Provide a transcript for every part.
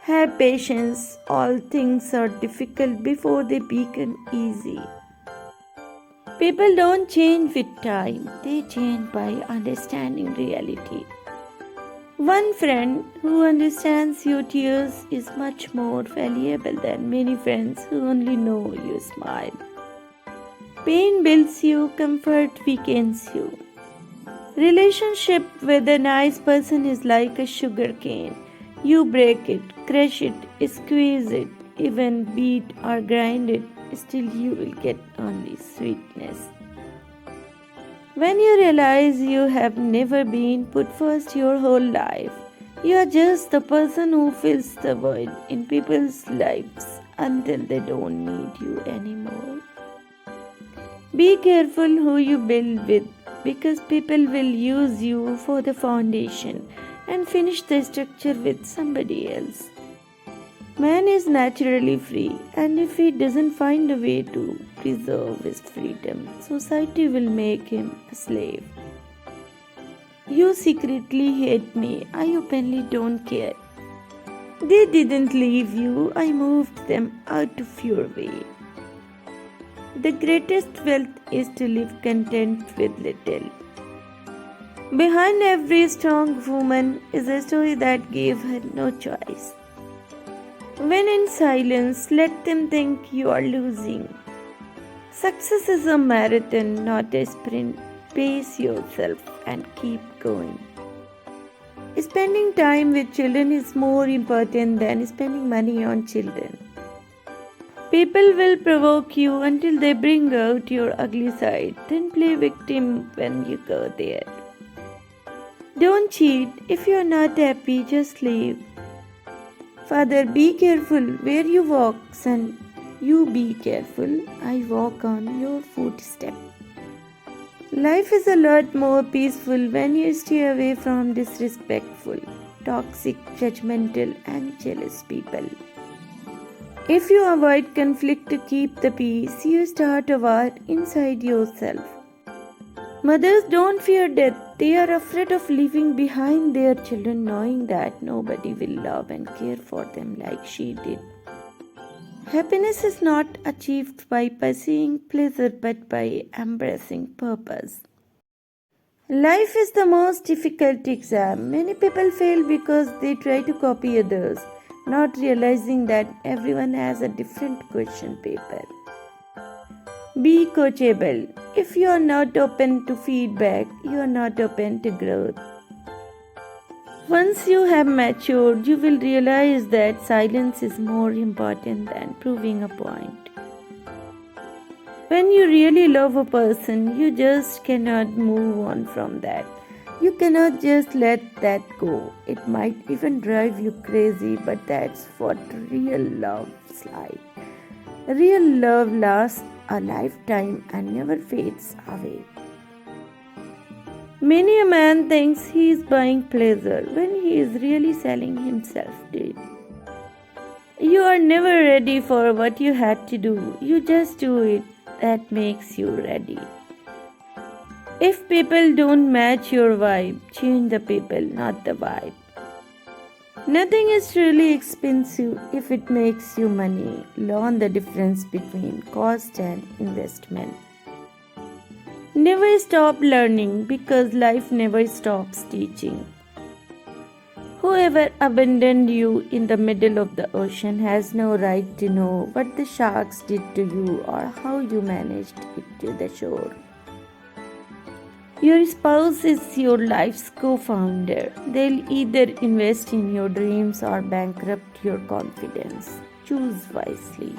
Have patience, all things are difficult before they become easy. People don't change with time, they change by understanding reality. One friend who understands your tears is much more valuable than many friends who only know you smile. Pain builds you, comfort weakens you. Relationship with a nice person is like a sugar cane. You break it, crush it, squeeze it, even beat or grind it, still you will get only sweetness. When you realize you have never been put first your whole life, you are just the person who fills the void in people's lives until they don't need you anymore. Be careful who you build with because people will use you for the foundation and finish the structure with somebody else. Man is naturally free, and if he doesn't find a way to preserve his freedom, society will make him a slave. You secretly hate me, I openly don't care. They didn't leave you, I moved them out of your way. The greatest wealth is to live content with little. Behind every strong woman is a story that gave her no choice. When in silence, let them think you are losing. Success is a marathon, not a sprint. Pace yourself and keep going. Spending time with children is more important than spending money on children. People will provoke you until they bring out your ugly side, then play victim when you go there. Don't cheat. If you are not happy, just leave. Father, be careful where you walk, son. You be careful. I walk on your footstep. Life is a lot more peaceful when you stay away from disrespectful, toxic, judgmental, and jealous people. If you avoid conflict to keep the peace, you start a war inside yourself. Mothers don't fear death. They are afraid of leaving behind their children knowing that nobody will love and care for them like she did. Happiness is not achieved by pursuing pleasure but by embracing purpose. Life is the most difficult exam. Many people fail because they try to copy others, not realizing that everyone has a different question paper. Be coachable. If you are not open to feedback, you are not open to growth. Once you have matured, you will realize that silence is more important than proving a point. When you really love a person, you just cannot move on from that. You cannot just let that go. It might even drive you crazy, but that's what real love's like. Real love lasts a lifetime and never fades away. Many a man thinks he is buying pleasure when he is really selling himself to it. You are never ready for what you had to do. You just do it. That makes you ready. If people don't match your vibe, change the people, not the vibe. Nothing is truly expensive if it makes you money. Learn the difference between cost and investment. Never stop learning because life never stops teaching. Whoever abandoned you in the middle of the ocean has no right to know what the sharks did to you or how you managed it to the shore. Your spouse is your life's co-founder. They'll either invest in your dreams or bankrupt your confidence. Choose wisely.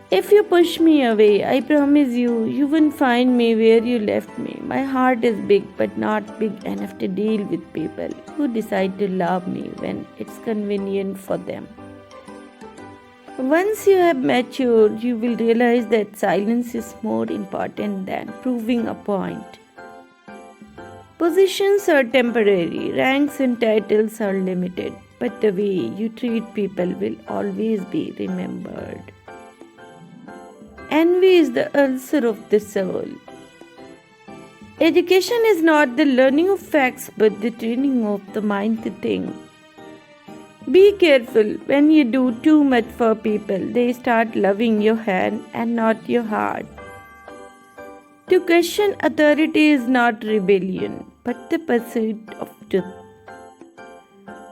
If you push me away, I promise you won't find me where you left me. My heart is big, but not big enough to deal with people who decide to love me when it's convenient for them. Once you have matured, you will realize that silence is more important than proving a point. Positions are temporary, ranks and titles are limited, but the way you treat people will always be remembered. Envy is the ulcer of the soul. Education is not the learning of facts but the training of the mind to think. Be careful when you do too much for people. They start loving your hand and not your heart. To question authority is not rebellion, but the pursuit of truth.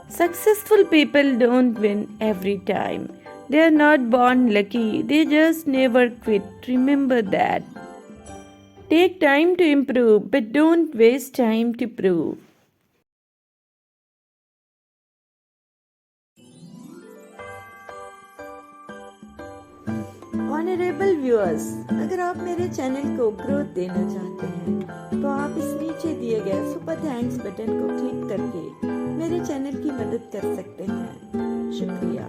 Successful people don't win every time. They are not born lucky, they just never quit. Remember that. Take time to improve, but don't waste time to prove. Honourable viewers, अगर आप मेरे channel को growth देना चाहते हैं तो आप इस नीचे दिए गए सुपर थैंक्स बटन को क्लिक करके मेरे चैनल की मदद कर सकते हैं। शुक्रिया।